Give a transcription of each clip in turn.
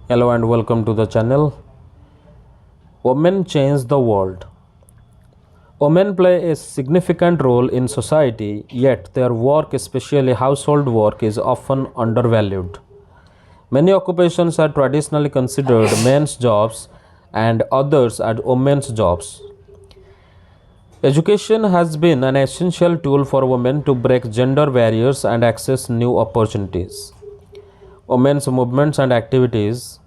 Hello and welcome to the channel. Women change the world. Women play a significant role in society, yet their work, especially household work, is often undervalued. Many occupations are traditionally considered men's jobs and others as women's jobs. Education has been an essential tool for women to break gender barriers and access new opportunities. Women's movements and activities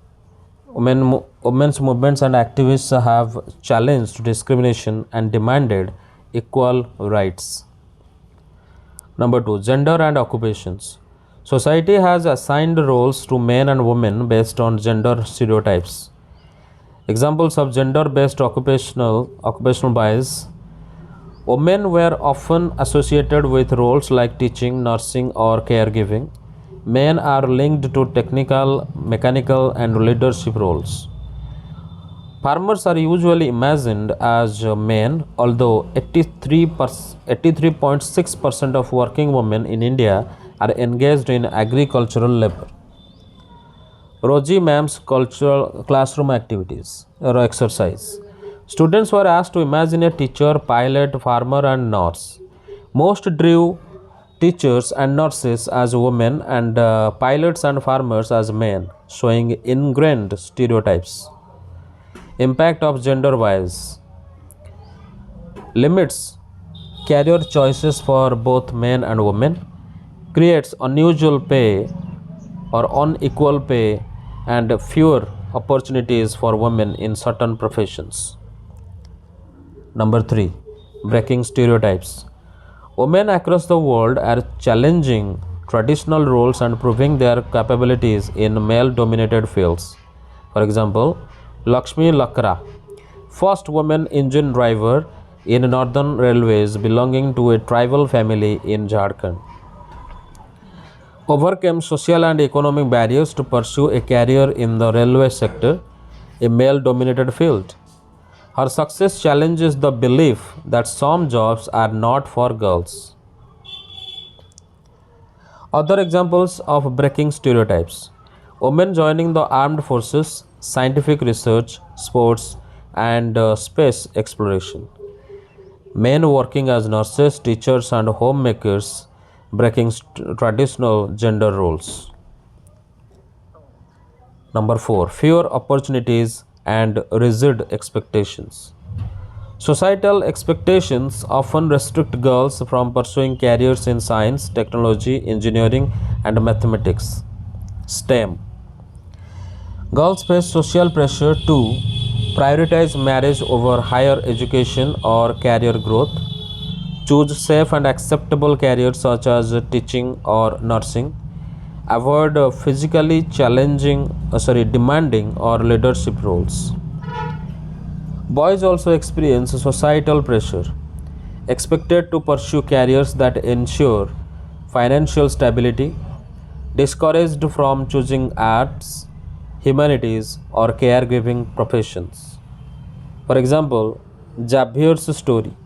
Women's movements and activists have challenged discrimination and demanded equal rights. Number two, gender and occupations. Society has assigned roles to men and women based on gender stereotypes. Examples of gender-based occupational bias. Women were often associated with roles like teaching, nursing, or caregiving. Men are linked to technical, mechanical, and leadership roles. Farmers are usually imagined as men, although 83.6% of working women in India are engaged in agricultural labor. Roji Ma'am's cultural classroom activities or exercise. Students were asked to imagine a teacher, pilot, farmer, and nurse. Most drew teachers and nurses as women and pilots and farmers as men, showing ingrained stereotypes. Impact of gender bias limits career choices for both men and women, creates unusual pay or unequal pay, and fewer opportunities for women in certain professions. Number 3, breaking stereotypes. Women across the world are challenging traditional roles and proving their capabilities in male dominated fields. For example, Lakshmi Lakra, first woman engine driver in Northern Railways belonging to a tribal family in Jharkhand, overcame social and economic barriers to pursue a career in the railway sector, a male dominated field. Her success challenges the belief that some jobs are not for girls. Other examples of breaking stereotypes: women joining the armed forces, scientific research, sports, and space exploration. Men working as nurses, teachers, and homemakers, breaking traditional gender roles. Number 4, fewer opportunities and rigid expectations. Societal expectations often restrict girls from pursuing careers in science, technology, engineering, and mathematics, STEM. Girls face social pressure to prioritize marriage over higher education or career growth, choose safe and acceptable careers such as teaching or nursing, avoid physically demanding or leadership roles. Boys also experience societal pressure, expected to pursue careers that ensure financial stability, discouraged from choosing arts, humanities, or caregiving professions. For example, Javier's story.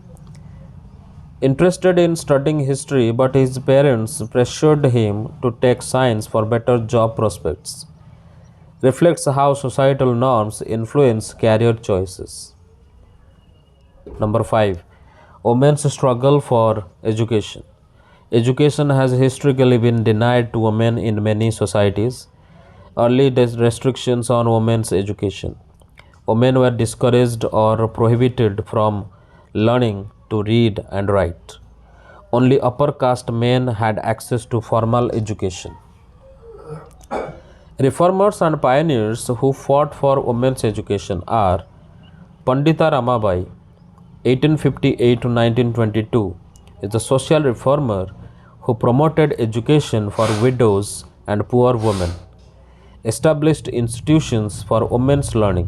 Interested in studying history, but his parents pressured him to take science for better job prospects, reflects how societal norms influence career choices. Number 5, women's struggle for education. Education has historically been denied to women in many societies. Early restrictions on women's education. Women were discouraged or prohibited from learning to read and write. Only upper caste men had access to formal education. Reformers and pioneers who fought for women's education are Pandita Ramabai, 1858 to 1922, is a social reformer who promoted education for widows and poor women, established institutions for women's learning.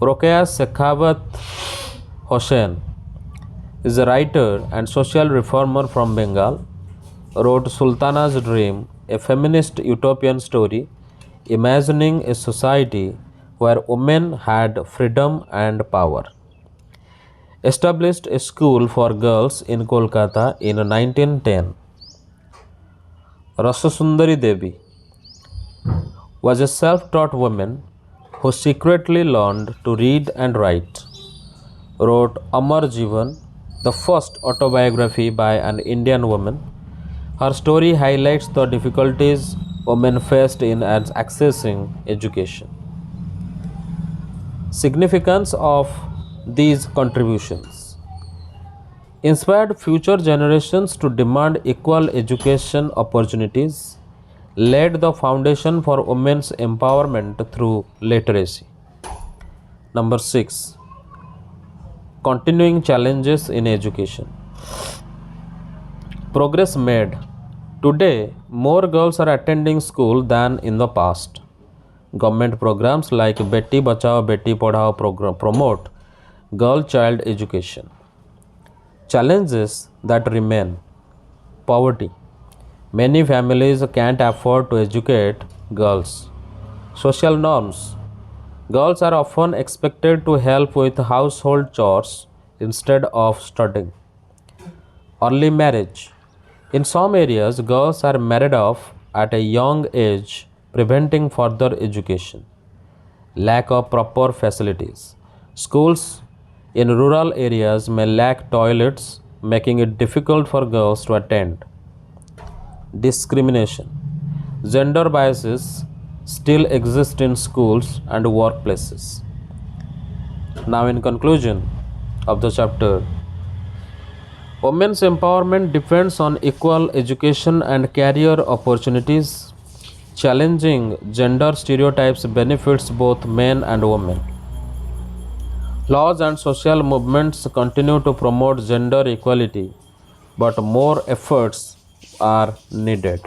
Rokeya Sekhawat Hossain is a writer and social reformer from Bengal, wrote Sultana's Dream, a feminist utopian story imagining a society where women had freedom and power. Established a school for girls in Kolkata in 1910. Rasasundari Devi, was a self taught woman who secretly learned to read and write, wrote Amar Jivan, the first autobiography by an Indian woman. Her story highlights the difficulties women faced in accessing education. Significance of these contributions inspired future generations to demand equal education opportunities, laid the foundation for women's empowerment through literacy. Number 6. Continuing challenges in education. Progress made. Today, more girls are attending school than in the past. Government programs like Beti Bachao Beti Padhao program promote girl child education. Challenges that remain: poverty. Many families can't afford to educate girls. Social norms. Girls are often expected to help with household chores instead of studying. Early marriage. In some areas, girls are married off at a young age, preventing further education. Lack of proper facilities. Schools in rural areas may lack toilets, making it difficult for girls to attend. Discrimination. Gender biases still exist in schools and workplaces. Now, in conclusion of the chapter, women's empowerment depends on equal education and career opportunities. Challenging gender stereotypes benefits both men and women. Laws and social movements continue to promote gender equality, but more efforts are needed.